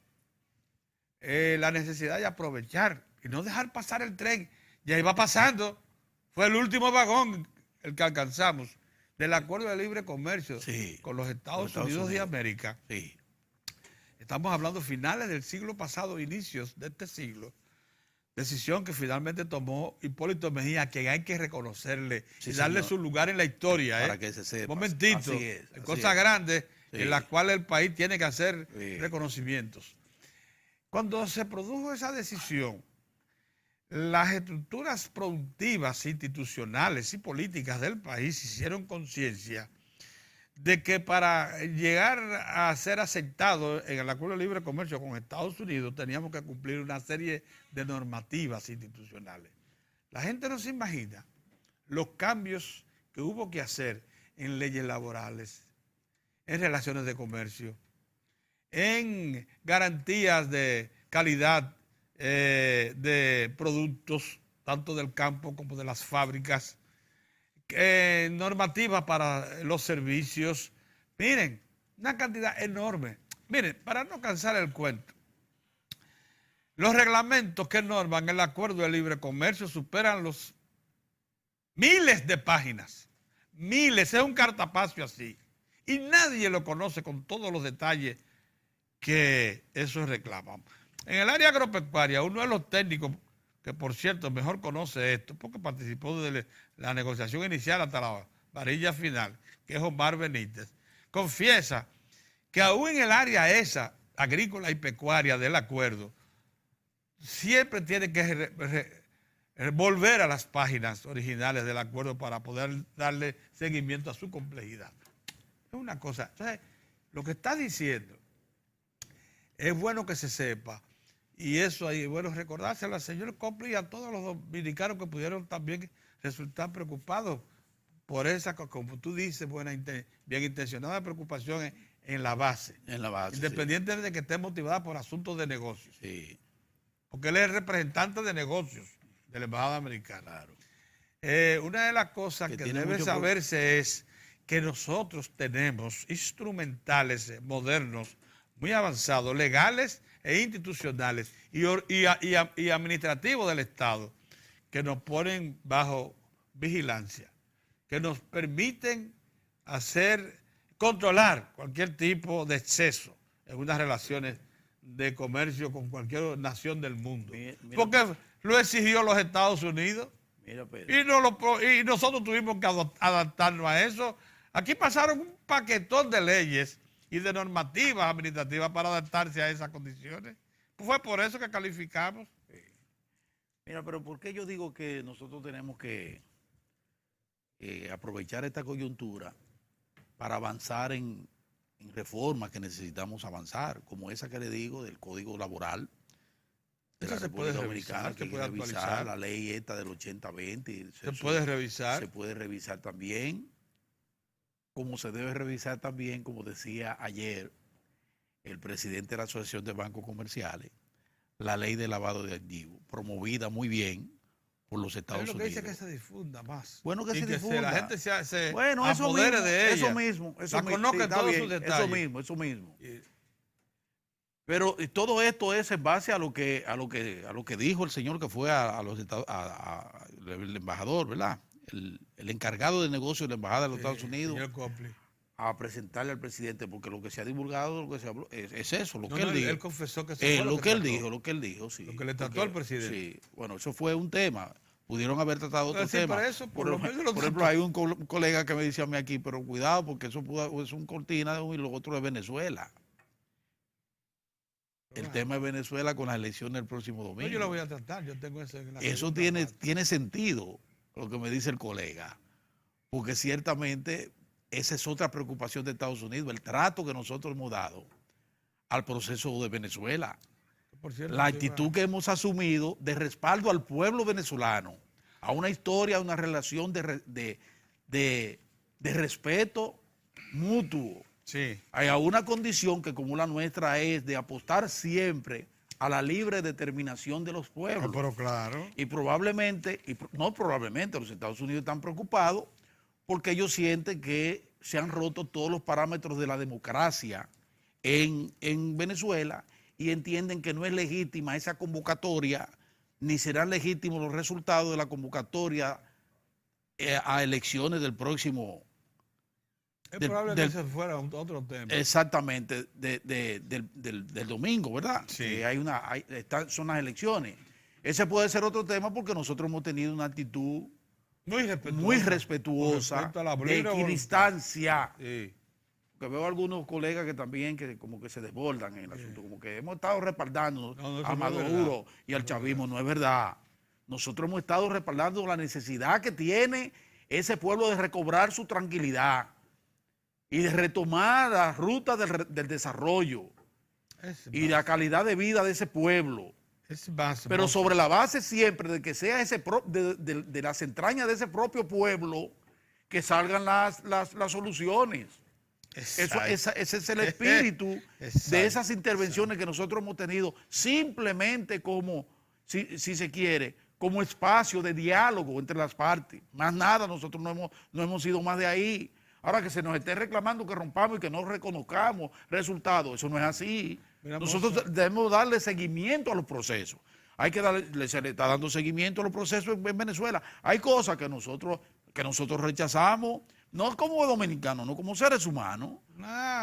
la necesidad de aprovechar y no dejar pasar el tren, y ahí va pasando, fue el último vagón el que alcanzamos del acuerdo de libre comercio con los Estados Unidos de América. Sí. Estamos hablando finales del siglo pasado, inicios de este siglo. Decisión que finalmente tomó Hipólito Mejía, que hay que reconocerle y darle su lugar en la historia. Para que se sepa. Momentito, cosas grandes en las cuales el país tiene que hacer reconocimientos. Cuando se produjo esa decisión, las estructuras productivas, institucionales y políticas del país hicieron conciencia de que para llegar a ser aceptado en el Acuerdo de Libre Comercio con Estados Unidos teníamos que cumplir una serie de normativas institucionales. La gente no se imagina los cambios que hubo que hacer en leyes laborales, en relaciones de comercio, en garantías de calidad de productos, tanto del campo como de las fábricas, normativas para los servicios. Miren, una cantidad enorme. Miren, para no cansar el cuento, los reglamentos que norman el Acuerdo de Libre Comercio superan los miles de páginas. Miles, es un cartapacio así. Y nadie lo conoce con todos los detalles que eso reclaman. En el área agropecuaria, uno de los técnicos, que por cierto mejor conoce esto, porque participó de la negociación inicial hasta la varilla final, que es Omar Benítez, confiesa que aún en el área esa, agrícola y pecuaria del acuerdo, siempre tiene que volver a las páginas originales del acuerdo para poder darle seguimiento a su complejidad. Es una cosa. Entonces, lo que está diciendo es bueno que se sepa, y eso ahí es bueno recordárselo al señor Copley y a todos los dominicanos que pudieron también resultar preocupados por esa, como tú dices, bien intencionada preocupación en la base. En la base. Independiente de que esté motivada por asuntos de negocios. Sí. Porque él es el representante de negocios de la Embajada Americana. Claro. Una de las cosas que debe saberse es que nosotros tenemos instrumentales modernos, muy avanzados, legales e institucionales y administrativos del Estado, que nos ponen bajo vigilancia, que nos permiten controlar cualquier tipo de exceso en unas relaciones de comercio con cualquier nación del mundo. Mira, porque lo exigió los Estados Unidos. Mira, y nosotros tuvimos que adaptarnos a eso. Aquí pasaron un paquetón de leyes y de normativas administrativas para adaptarse a esas condiciones. Pues fue por eso que calificamos. Mira, pero ¿por qué yo digo que nosotros tenemos que aprovechar esta coyuntura para avanzar en reformas que necesitamos avanzar, como esa que le digo del Código Laboral de la República Dominicana, que hay que revisar la ley esta del 80-20. Se puede revisar. Se puede revisar también, como se debe revisar también, como decía ayer el presidente de la Asociación de Bancos Comerciales, la ley de lavado de activos, promovida muy bien por los Estados Unidos. Lo que dice que se difunda más. Bueno, que se difunda. Que la gente se apodere mismo, de ella. Eso mismo. La conozca en todos sus detalles. Eso mismo. Pero todo esto es en base a lo que dijo el señor que fue el embajador, ¿verdad? El encargado de negocios de la Embajada de los Estados Unidos. Señor Copley. A presentarle al presidente, porque lo que se ha divulgado, lo que se habló, es eso, lo que él dijo. dijo. Él confesó que eso fue lo que él dijo, sí. Lo que le trató al presidente. Sí, bueno, eso fue un tema. Pudieron haber tratado otro tema. Por ejemplo, hay un colega que me dice a mí aquí, pero cuidado, porque eso es un cortina y lo otro es Venezuela. El tema es Venezuela con las elecciones del próximo domingo. No, yo lo voy a tratar, yo tengo eso en la Eso tiene sentido, lo que me dice el colega, porque ciertamente esa es otra preocupación de Estados Unidos, el trato que nosotros hemos dado al proceso de Venezuela. Por cierto, la actitud que hemos asumido de respaldo al pueblo venezolano, a una historia, a una relación de respeto mutuo. Sí. A una condición que como la nuestra es de apostar siempre a la libre determinación de los pueblos. Pero claro. Y no probablemente, los Estados Unidos están preocupados porque ellos sienten que se han roto todos los parámetros de la democracia en Venezuela y entienden que no es legítima esa convocatoria, ni serán legítimos los resultados de la convocatoria a elecciones del próximo. Es probable que ese fuera otro tema. Exactamente, del domingo, ¿verdad? Sí. Son las elecciones. Ese puede ser otro tema porque nosotros hemos tenido una actitud muy respetuosa de equidistancia. Sí. Que veo algunos colegas que también como que se desbordan en el asunto, como que hemos estado respaldando a Maduro y al chavismo. No es verdad. Nosotros hemos estado respaldando la necesidad que tiene ese pueblo de recobrar su tranquilidad y de retomar la ruta del desarrollo y la calidad de vida de ese pueblo. Pero sobre la base siempre de que sea de las entrañas de ese propio pueblo que salgan las soluciones. Ese es el espíritu de esas intervenciones que nosotros hemos tenido, simplemente como, si se quiere, como espacio de diálogo entre las partes. Más nada, nosotros no hemos ido más de ahí. Ahora que se nos esté reclamando que rompamos y que no reconozcamos resultados, eso no es así. Nosotros debemos darle seguimiento a los procesos. Se le está dando seguimiento a los procesos en Venezuela. Hay cosas que nosotros rechazamos, no como dominicanos, no como seres humanos,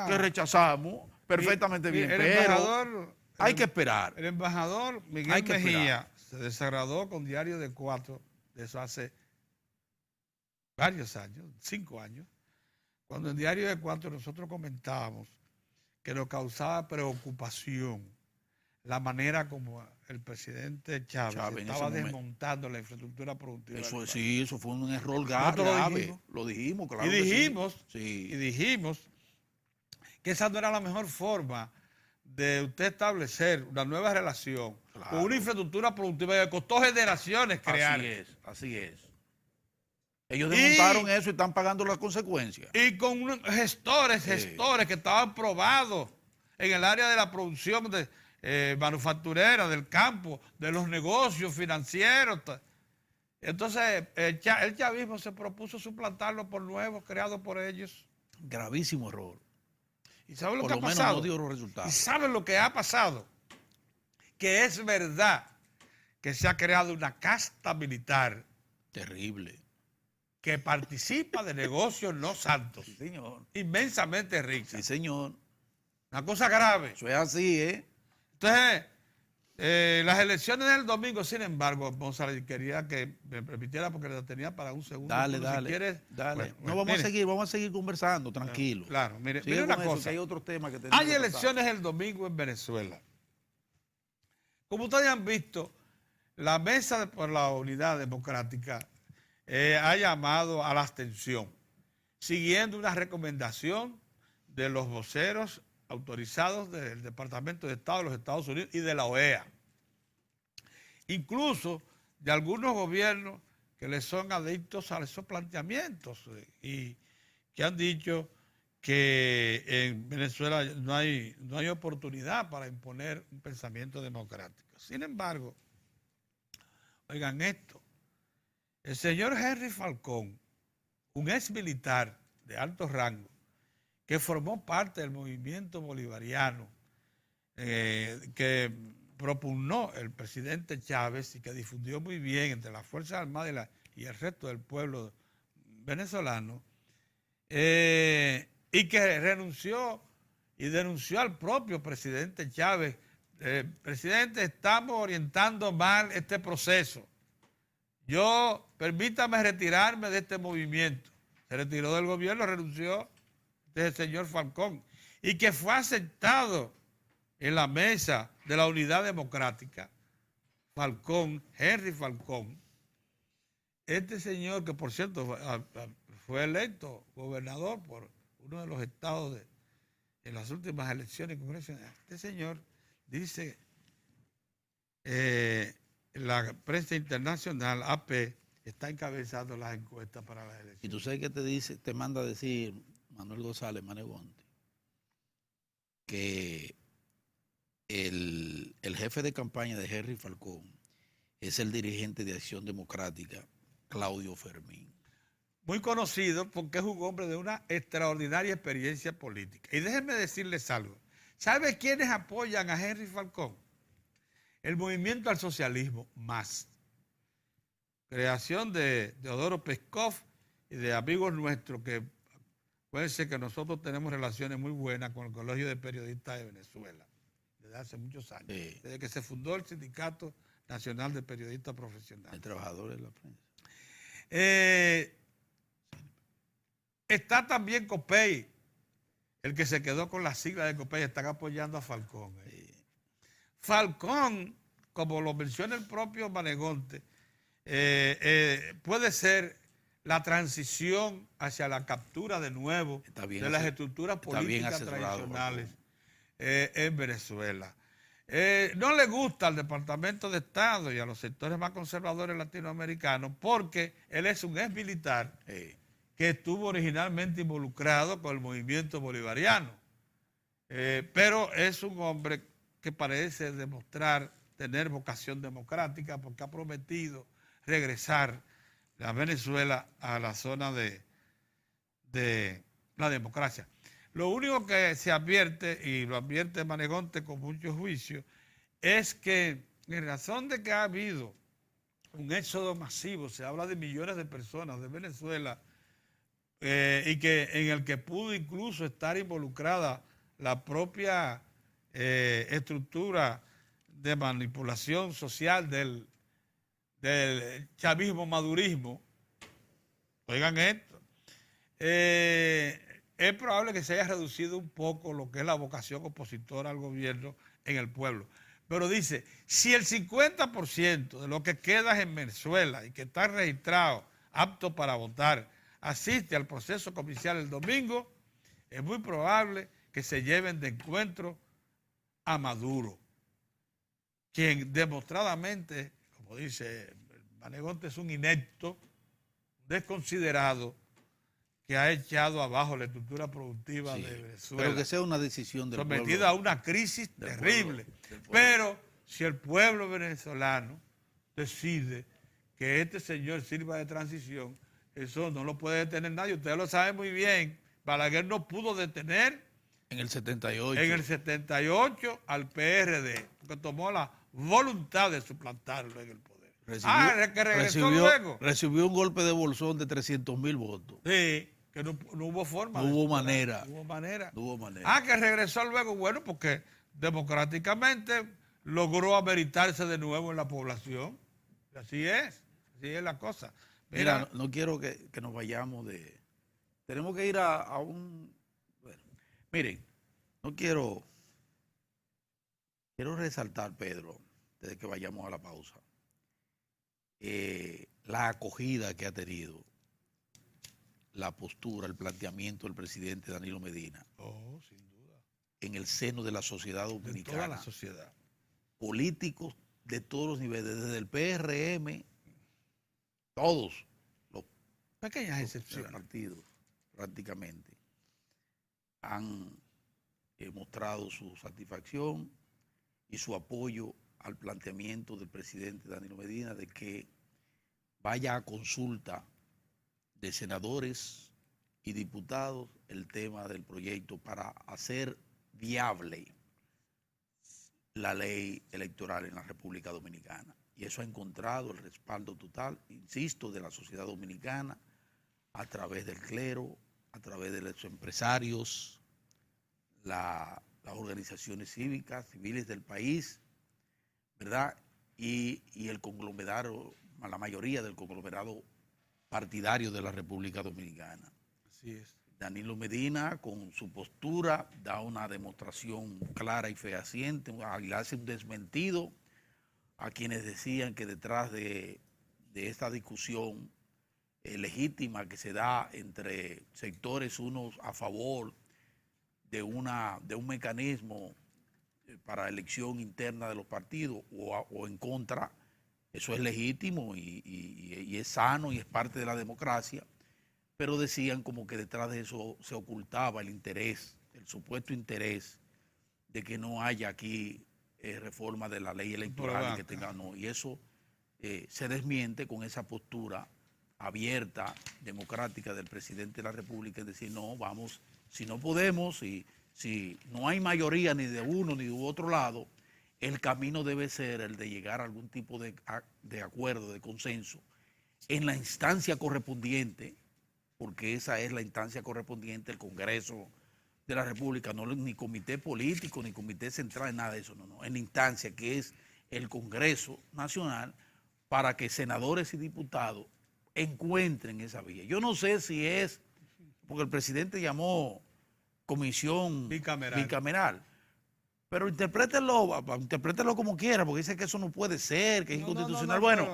que rechazamos perfectamente bien, pero hay que esperar. El embajador Miguel Mejía se desagradó con Diario de 4, de eso hace varios años, 5 años, cuando en Diario de 4 nosotros comentábamos que nos causaba preocupación la manera como el presidente Chávez Chávez en ese estaba momento. desmontando la infraestructura productiva. Eso, del país. sí, eso fue un error Nosotros grave. Lo dijimos, claro. Y dijimos que esa no era la mejor forma de usted establecer una nueva relación con una infraestructura productiva que costó generaciones crear. Así es. Ellos desmontaron eso y están pagando las consecuencias. Y con gestores que estaban probados en el área de la producción manufacturera, del campo, de los negocios financieros. Entonces, el chavismo se propuso suplantarlo por nuevos creados por ellos. Gravísimo error. ¿Y saben lo Por que ha lo menos pasado? no dio los resultados. ¿Y saben lo que ha pasado? Que es verdad que se ha creado una casta militar Terrible. que participa de negocios no santos. Sí, señor. Inmensamente ricos. Sí, señor. Una cosa grave. Eso es así, ¿eh? Entonces, las elecciones del domingo, sin embargo, González, quería que me permitiera porque la tenía para un segundo. Dale, Si quieres, dale. bueno, No, vamos a seguir conversando, tranquilo. Claro, mire Sigue una con eso, cosa. que hay otros temas que tenemos Hay que tratar. elecciones el domingo en Venezuela. Como ustedes han visto, la Mesa por la Unidad Democrática ha llamado a la abstención, siguiendo una recomendación de los voceros autorizados del Departamento de Estado de los Estados Unidos y de la OEA. Incluso de algunos gobiernos que le son adictos a esos planteamientos y que han dicho que en Venezuela no hay oportunidad para imponer un pensamiento democrático. Sin embargo, oigan esto, el señor Henry Falcón, un ex militar de alto rango, que formó parte del movimiento bolivariano que propugnó el presidente Chávez y que difundió muy bien entre las Fuerzas Armadas y el resto del pueblo venezolano, y que renunció y denunció al propio presidente Chávez. Presidente, estamos orientando mal este proceso. Permítame retirarme de este movimiento. Se retiró del gobierno, renunció el señor Falcón, y que fue aceptado en la mesa de la Unidad Democrática, Falcón, Henry Falcón, este señor que por cierto fue electo gobernador por uno de los estados en las últimas elecciones congresionales. Este señor dice, la prensa internacional, AP, está encabezando las encuestas para las elecciones. Y tú sabes que te manda a decir Manuel González Manegonte, que el jefe de campaña de Henry Falcón es el dirigente de Acción Democrática, Claudio Fermín. Muy conocido porque es un hombre de una extraordinaria experiencia política. Y déjenme decirles algo. ¿Sabe quiénes apoyan a Henry Falcón? El Movimiento al Socialismo, MAS. Creación de Teodoro Peskov y de amigos nuestros que puede ser que nosotros tenemos relaciones muy buenas con el Colegio de Periodistas de Venezuela desde hace muchos años, desde que se fundó el Sindicato Nacional de Periodistas Profesionales. El trabajador de la prensa. Está también COPEI, el que se quedó con la sigla de COPEI, están apoyando a Falcón. Falcón, como lo menciona el propio Manegonte, puede ser la transición hacia la captura de nuevo de las estructuras políticas tradicionales en Venezuela. No le gusta al Departamento de Estado y a los sectores más conservadores latinoamericanos porque él es un ex militar que estuvo originalmente involucrado con el movimiento bolivariano, pero es un hombre que parece demostrar tener vocación democrática porque ha prometido regresar a Venezuela a la zona de la democracia. Lo único que se advierte, y lo advierte Manegonte con mucho juicio, es que en razón de que ha habido un éxodo masivo, se habla de millones de personas de Venezuela, y que en el que pudo incluso estar involucrada la propia estructura de manipulación social del chavismo madurismo. Oigan esto. es probable que se haya reducido un poco lo que es la vocación opositora al gobierno en el pueblo. Pero dice, si el 50% de lo que queda en Venezuela y que está registrado, apto para votar, asiste al proceso comercial el domingo, es muy probable que se lleven de encuentro a Maduro, quien demostradamente, como dice Manegonte, es un inepto, desconsiderado, que ha echado abajo la estructura productiva Sí, de Venezuela. pero que sea una decisión del Sometida pueblo, a una crisis terrible. del pueblo. Pero si el pueblo venezolano decide que este señor sirva de transición, eso no lo puede detener nadie. Ustedes lo saben muy bien. Balaguer no pudo detener En el 78. en el 78 al PRD, porque tomó la voluntad de suplantarlo en el poder. Que regresó luego. Recibió un golpe de bolsón de 300,000 votos. Sí, que no hubo forma. No hubo manera. No hubo manera. No hubo manera. Que regresó luego, bueno, porque democráticamente logró ameritarse de nuevo en la población. Así es la cosa. Mira, no quiero que nos vayamos de... Tenemos que ir a un... Bueno, miren, no quiero... Quiero resaltar, Pedro, desde que vayamos a la pausa, la acogida que ha tenido la postura, el planteamiento del presidente Danilo Medina. Oh, sin duda. En el seno de la sociedad dominicana. De toda la sociedad. Políticos de todos los niveles, desde el PRM, todos los pequeñas excepciones, partidos prácticamente han mostrado su satisfacción y su apoyo al planteamiento del presidente Danilo Medina de que vaya a consulta de senadores y diputados el tema del proyecto para hacer viable la ley electoral en la República Dominicana. Y eso ha encontrado el respaldo total, insisto, de la sociedad dominicana, a través del clero, a través de los empresarios, las organizaciones cívicas, civiles del país, ¿verdad? Y el conglomerado, la mayoría del conglomerado partidario de la República Dominicana. Así es. Danilo Medina, con su postura, da una demostración clara y fehaciente, le hace un desmentido a quienes decían que detrás de esta discusión legítima que se da entre sectores, unos a favor de un mecanismo para elección interna de los partidos o en contra, eso es legítimo y es sano y es parte de la democracia, pero decían como que detrás de eso se ocultaba el interés, el supuesto interés de que no haya aquí reforma de la ley electoral y que tenga, no, y eso se desmiente con esa postura abierta, democrática del presidente de la República, es decir, no, vamos, si no podemos, si no hay mayoría ni de uno ni de otro lado, el camino debe ser el de llegar a algún tipo de acuerdo, de consenso, en la instancia correspondiente, porque esa es la instancia correspondiente, el Congreso de la República, no ni comité político, ni comité central, nada de eso, no, en la instancia que es el Congreso Nacional, para que senadores y diputados encuentren esa vía. Yo no sé si es, porque el presidente llamó comisión bicameral, pero interprételo como quiera, porque dice que eso no puede ser, que es inconstitucional. Bueno,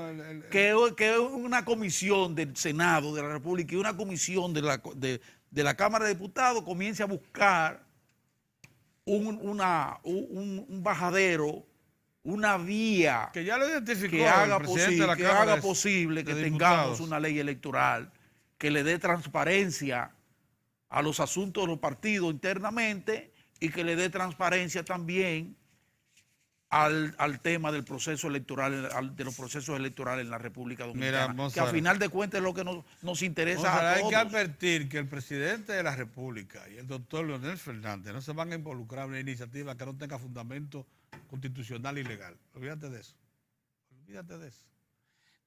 que es una comisión del Senado de la República y una comisión de la Cámara de Diputados comience a buscar un bajadero, una vía que ya lo identificó que haga posible que tengamos una ley electoral que le dé transparencia a los asuntos de los partidos internamente y que le dé transparencia también al tema del proceso electoral, de los procesos electorales en la República Dominicana. Mira, que a final de cuentas es lo que nos interesa a todos. Hay que advertir que el presidente de la República y el doctor Leonel Fernández no se van a involucrar en una iniciativa que no tenga fundamento constitucional y legal. Olvídate de eso. Olvídate de eso.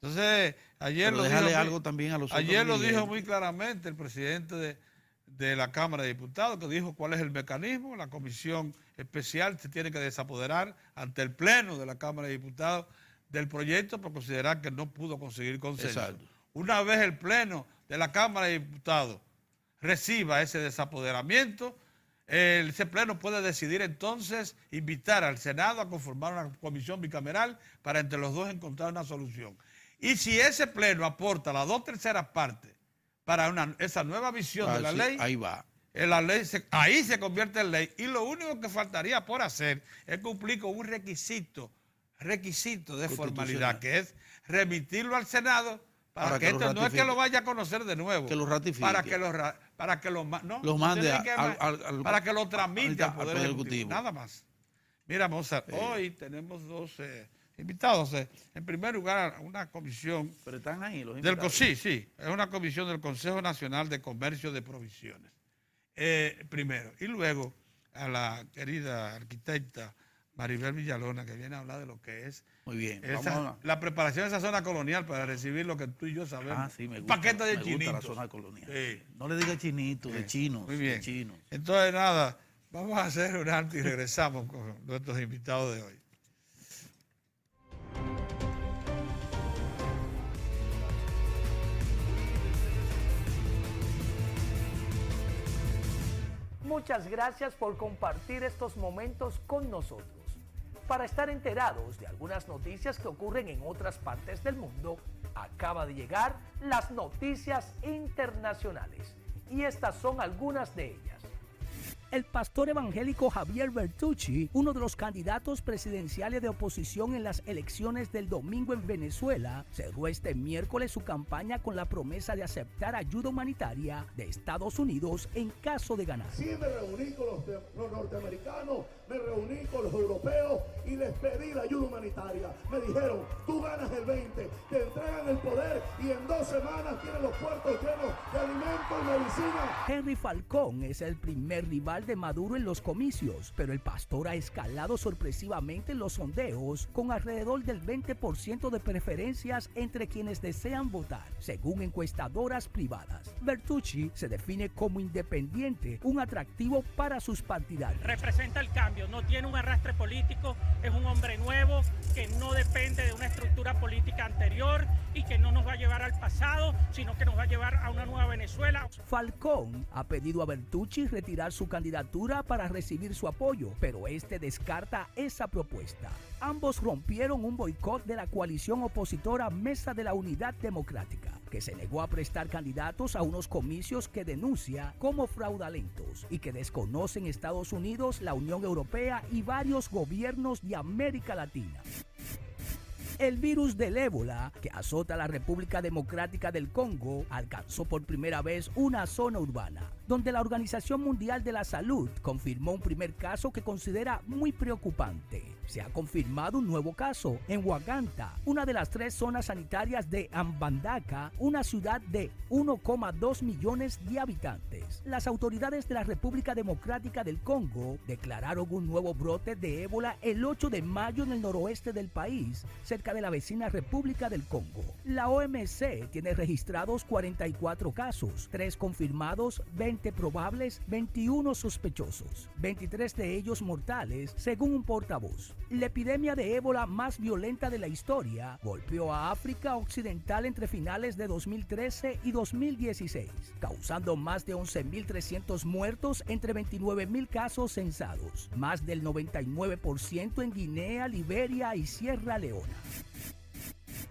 Entonces, ayer lo dijo muy claramente el presidente de la Cámara de Diputados, que dijo cuál es el mecanismo. La comisión especial se tiene que desapoderar ante el Pleno de la Cámara de Diputados del proyecto por considerar que no pudo conseguir consenso. Exacto. Una vez el Pleno de la Cámara de Diputados reciba ese desapoderamiento, ese pleno puede decidir entonces invitar al Senado a conformar una comisión bicameral para entre los dos encontrar una solución. Y si ese pleno aporta las 2/3 partes para esa nueva visión de la ley, ahí va. Ahí se convierte en ley, y lo único que faltaría por hacer es cumplir con un requisito de formalidad, que es remitirlo al Senado para que este no es que lo vaya a conocer de nuevo, que lo ratifique, para que lo mande para que lo tramite al Poder Ejecutivo. Nada más. Mira, Mozart, hoy tenemos dos invitados. En primer lugar, una comisión. Pero están ahí los invitados. Sí, es una comisión del Consejo Nacional de Comercio de Provisiones. Primero, y luego a la querida arquitecta Maribel Villalona, que viene a hablar de lo que es muy bien, la preparación de esa zona colonial para recibir lo que tú y yo sabemos. Sí, me gusta, paquete de chinitos. La zona colonial. Sí. No le diga chinito, de chinos. Muy bien. De chinos. Entonces, nada, vamos a hacer un alto y regresamos con nuestros invitados de hoy. Muchas gracias por compartir estos momentos con nosotros. Para estar enterados de algunas noticias que ocurren en otras partes del mundo, acaba de llegar las noticias internacionales. Y estas son algunas de ellas. El pastor evangélico Javier Bertucci, uno de los candidatos presidenciales de oposición en las elecciones del domingo en Venezuela, cerró este miércoles su campaña con la promesa de aceptar ayuda humanitaria de Estados Unidos en caso de ganar. Sí, me reuní con los norteamericanos, me reuní con los europeos y les pedí la ayuda humanitaria. Me dijeron, tú ganas el 20, te entregan el poder y en 2 semanas tienen los puertos llenos de alimentos y medicina. Henry Falcón es el primer rival de Maduro en los comicios, pero el pastor ha escalado sorpresivamente los sondeos con alrededor del 20% de preferencias entre quienes desean votar, según encuestadoras privadas. Bertucci se define como independiente, un atractivo para sus partidarios. Representa el cambio, no tiene un arrastre político, es un hombre nuevo que no depende de una estructura política anterior y que no nos va a llevar al pasado, sino que nos va a llevar a una nueva Venezuela. Falcón ha pedido a Bertucci retirar su candidatura para recibir su apoyo, pero este descarta esa propuesta. Ambos rompieron un boicot de la coalición opositora Mesa de la Unidad Democrática, que se negó a prestar candidatos a unos comicios que denuncia como fraudulentos y que desconocen Estados Unidos, la Unión Europea y varios gobiernos de América Latina. El virus del ébola, que azota la República Democrática del Congo, alcanzó por primera vez una zona urbana, donde la Organización Mundial de la Salud confirmó un primer caso que considera muy preocupante. Se ha confirmado un nuevo caso en Ouaganta, una de las 3 zonas sanitarias de Mbandaka, una ciudad de 1,2 millones de habitantes. Las autoridades de la República Democrática del Congo declararon un nuevo brote de ébola el 8 de mayo en el noroeste del país, cerca de la vecina República del Congo. La OMC tiene registrados 44 casos, 3 confirmados, 20 probables, 21 sospechosos, 23 de ellos mortales, según un portavoz. La epidemia de ébola más violenta de la historia golpeó a África Occidental entre finales de 2013 y 2016, causando más de 11.300 muertos entre 29.000 casos censados, más del 99% en Guinea, Liberia y Sierra Leona.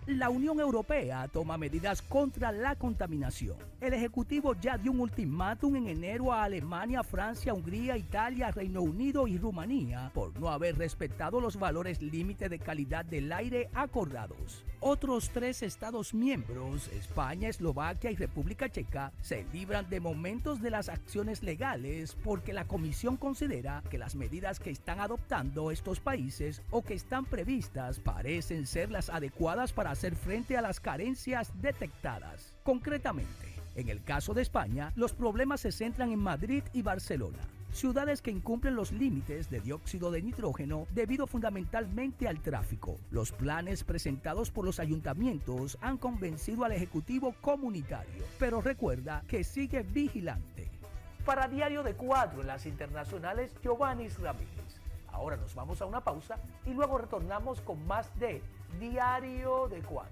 La Unión Europea toma medidas contra la contaminación. El Ejecutivo ya dio un ultimátum en enero a Alemania, Francia, Hungría, Italia, Reino Unido y Rumanía por no haber respetado los valores límite de calidad del aire acordados. Otros 3 Estados miembros, España, Eslovaquia y República Checa, se libran de momentos de las acciones legales porque la Comisión considera que las medidas que están adoptando estos países o que están previstas parecen ser las adecuadas para hacer frente a las carencias detectadas. Concretamente, en el caso de España, los problemas se centran en Madrid y Barcelona, ciudades que incumplen los límites de dióxido de nitrógeno debido fundamentalmente al tráfico. Los planes presentados por los ayuntamientos han convencido al Ejecutivo comunitario, pero recuerda que sigue vigilante. Para Diario de 4 en las internacionales, Giovanni Ramírez. Ahora nos vamos a una pausa y luego retornamos con más de Diario de 4.